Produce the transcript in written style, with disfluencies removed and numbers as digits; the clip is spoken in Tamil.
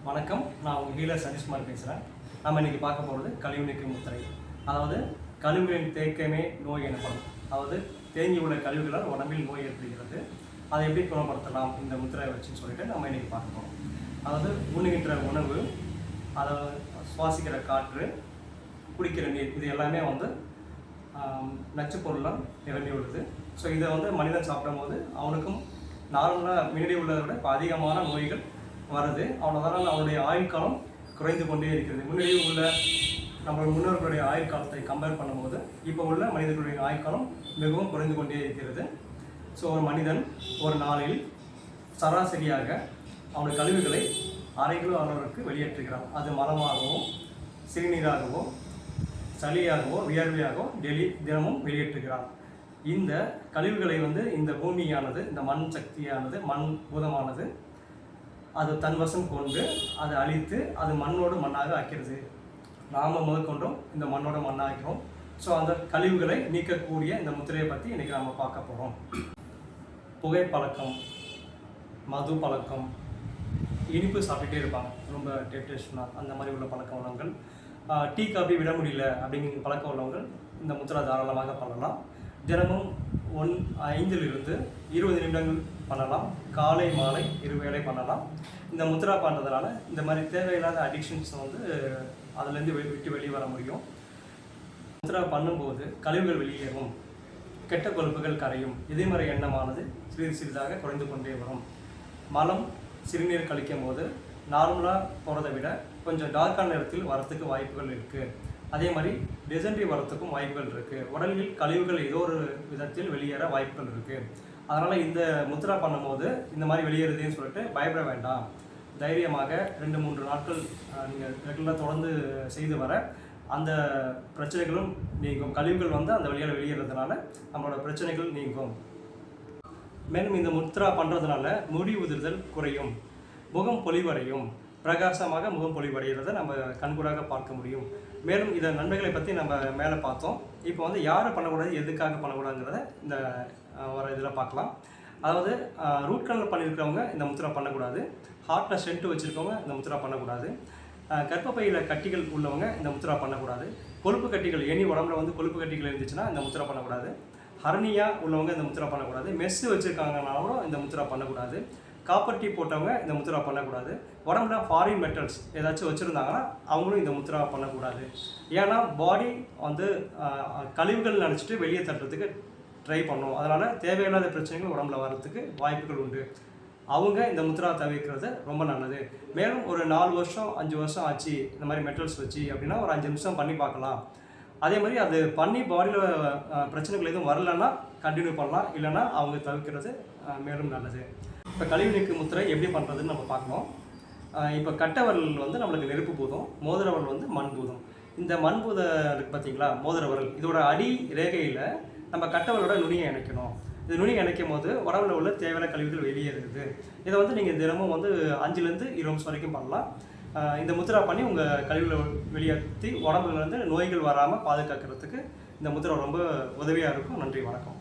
வணக்கம். நான் உங்கள் ஹீலர் சதீஷ்குமார் பேசுகிறேன். நம்ம இன்றைக்கி பார்க்க போகிறது கழிவு நீக்கும் முத்திரை. அதாவது கழிவுகளின் தேக்கமே நோய் எனப்படும். அதாவது தேங்கி உள்ள கழிவுகளால் உடம்பில் நோய் ஏற்படுகிறது. அதை எப்படி குணப்படுத்தலாம் இந்த முத்திரையை வச்சுன்னு சொல்லிட்டு நம்ம இன்றைக்கி பார்க்க போகிறோம். அதாவது உண்ணுகின்ற உணவு, அதாவது சுவாசிக்கிற காற்று, குடிக்கிற நீர், இது எல்லாமே நச்சு பொருளால் நிரம்பி உள்ளது. ஸோ இதை மனிதன் சாப்பிடும் போது அவனுக்கும் நார்மலாக முன்னாடி உள்ளதை விட இப்போ அதிகமான நோய்கள் வருது. அதனால் அவனுடைய ஆயுள் காலம் குறைந்து கொண்டே இருக்கிறது. முன்னாடி உள்ள நம்ம முன்னோர்களுடைய ஆயுள் காலத்தை கம்பேர் பண்ணும்போது இப்போ உள்ள மனிதர்களுடைய ஆயுள் காலம் மிகவும் குறைந்து கொண்டே இருக்கிறது. ஸோ ஒரு மனிதன் ஒரு நாளில் சராசரியாக அவனுடைய கழிவுகளை 1/2 கிலோ அளவிற்கு வெளியேற்றுகிறான். அது மலமாகவோ, சிறுநீராகவோ, சளியாகவோ, வியர்வையாகவோ தினமும் வெளியேற்றுகிறான். இந்த கழிவுகளை இந்த பூமியானது, இந்த மண் சக்தியானது, மண் பூதமானது அது தன் வசம் கொண்டு அதை அழித்து அது மண்ணோடு மண்ணாக ஆக்கிறது. நாம் முதற்கொண்டும் இந்த மண்ணோட மண்ணாகிறோம். ஸோ அந்த கழிவுகளை நீக்கக்கூடிய இந்த முத்திரையை பற்றி இன்றைக்கி நம்ம பார்க்க போகிறோம். புகைப்பழக்கம், மது பழக்கம், இனிப்பு சாப்பிட்டுட்டே இருப்பாங்க, ரொம்ப டெப்டேஷனாக அந்த மாதிரி உள்ள பழக்க வளங்கள், டீ காபி விட முடியல அப்படிங்கிற பழக்க உள்ளவங்கள் இந்த முத்திரை தாராளமாக பண்ணலாம். தினமும் 5 லிருந்து 20 நிமிடங்கள் பண்ணலாம். காலை மாலை 2 வேளை பண்ணலாம். இந்த முத்திரா பண்ணுறதுனால இந்த மாதிரி தேவையில்லாத அடிக்ஷன்ஸ் அதுலேருந்து விட்டு வெளியே வர முடியும். முத்திரா பண்ணும்போது கழிவுகள் வெளியேறும், கெட்ட கொழுப்புகள் கரையும், எதிர்மறை எண்ணமானது சிறிது சிறிதாக குறைந்து கொண்டே வரும். மலம், சிறுநீர் கழிக்கும் போது நார்மலாக போகிறத விட கொஞ்சம் டார்க்கான நிறத்தில் வரத்துக்கு வாய்ப்புகள் இருக்குது. அதே மாதிரி டிசென்ட்ரி வரத்துக்கும் வாய்ப்புகள் இருக்குது. உடலில் கழிவுகள் ஏதோ ஒரு விதத்தில் வெளியேற வாய்ப்புகள் இருக்குது. அதனால் இந்த முத்திரா பண்ணும்போது இந்த மாதிரி வெளியேறுதுன்னு சொல்லிட்டு பயப்பட வேண்டாம். தைரியமாக 2-3 நாட்கள் நீங்கள் ரெகுலராக தொடர்ந்து செய்து வர அந்த பிரச்சனைகளும் நீங்கும். கழிவுகள் அந்த வழியால் வெளியேறதுனால நம்மளோட பிரச்சனைகள் நீங்கும். மேலும் இந்த முத்திரா பண்ணுறதுனால முடி உதிர்தல் குறையும், முகம் பொலிவடையும், பிரகாசமாக முகம் பொலிவடைகிறத நம்ம கண்கூடாக பார்க்க முடியும். மேலும் இதை நன்மைகளை பற்றி நம்ம மேலே பார்த்தோம். இப்போ யாரை பண்ணக்கூடாது, எதுக்காக பண்ணக்கூடாதுங்கிறத இந்த வர இதில் பார்க்கலாம். அதாவது ரூட் கனல் பண்ணியிருக்கிறவங்க இந்த முத்திரா பண்ணக்கூடாது. ஹார்ட்டில் ஸ்டென்ட் வச்சுருக்கவங்க இந்த முத்திரா பண்ணக்கூடாது. கர்ப்பப்பையில் கட்டிகள் உள்ளவங்க இந்த முத்திரா பண்ணக்கூடாது. கொழுப்பு கட்டிகள், எனி உடம்புல கொழுப்பு கட்டிகள் இருந்துச்சுன்னா இந்த முத்திரா பண்ணக்கூடாது. ஹர்னியா உள்ளவங்க இந்த முத்திரா பண்ணக்கூடாது. மெஸ்ஸு வச்சுருக்காங்கனாலும் இந்த முத்திரா பண்ணக்கூடாது. காப்பர் டீ போட்டவங்க இந்த முத்திரா பண்ணக்கூடாது. உடம்புல ஃபாரின் மெட்டல்ஸ் ஏதாச்சும் வச்சுருந்தாங்கன்னா அவங்களும் இந்த முத்திரா பண்ணக்கூடாது. ஏன்னா பாடி கழிவுகள் நினச்சிட்டு வெளியே தட்டுறதுக்கு ட்ரை பண்ணும். அதனால் தேவையில்லாத பிரச்சனைகள் உடம்புல வர்றதுக்கு வாய்ப்புகள் உண்டு. அவங்க இந்த முத்திரா தவிர்க்கிறது ரொம்ப நல்லது. மேலும் ஒரு 4 வருஷம் 5 வருஷம் ஆச்சு இந்த மாதிரி மெட்டல்ஸ் வச்சு அப்படின்னா ஒரு 5 நிமிஷம் பண்ணி பார்க்கலாம். அதே மாதிரி அது பண்ணி பாடியில் பிரச்சனைகள் எதுவும் வரலன்னா கண்டினியூ பண்ணலாம், இல்லைன்னா அவங்க தவிர்க்கிறது மேலும் நல்லது. இப்போ கழிவு நீக்கு முத்திரை எப்படி பண்ணுறதுன்னு நம்ம பார்க்கணும். இப்போ கட்டவரல் நம்மளுக்கு நெருப்பு பூதம், மோதிரவரல் மண் பூதம். இந்த மண் பூத இருக்குது பார்த்தீங்களா, மோதிரவரல், இதோட அடி ரேகையில் நம்ம கட்டவரோட நுனியை இணைக்கணும். இது நுனி இணைக்கும் போது உடம்புல உள்ள தேவையான கழிவுகள் வெளியேறுது. இதை நீங்கள் தினமும் 5லேருந்து 20 நிமிஷம் வரைக்கும் பண்ணலாம். இந்த முத்திரா பண்ணி உங்கள் கழிவுகளை வெளியேற்றி உடம்புலேருந்து நோய்கள் வராமல் பாதுகாக்கிறதுக்கு இந்த முத்திரை ரொம்ப உதவியாக இருக்கும். நன்றி, வணக்கம்.